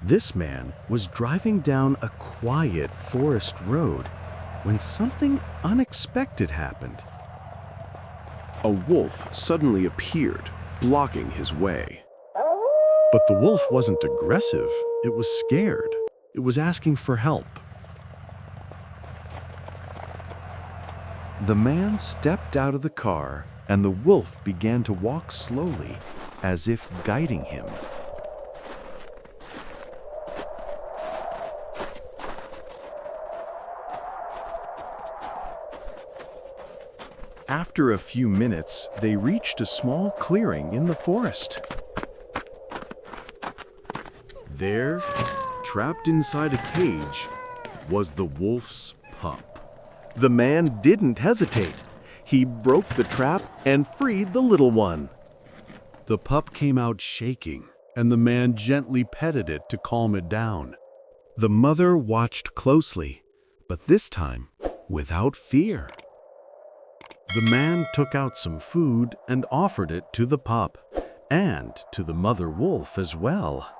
This man was driving down a quiet forest road when something unexpected happened. A wolf suddenly appeared, blocking his way. But the wolf wasn't aggressive, it was scared. It was asking for help. The man stepped out of the car, and the wolf began to walk slowly, as if guiding him. After a few minutes, they reached a small clearing in the forest. There, trapped inside a cage, was the wolf's pup. The man didn't hesitate. He broke the trap and freed the little one. The pup came out shaking, and the man gently petted it to calm it down. The mother watched closely, but this time without fear. The man took out some food and offered it to the pup, and to the mother wolf as well.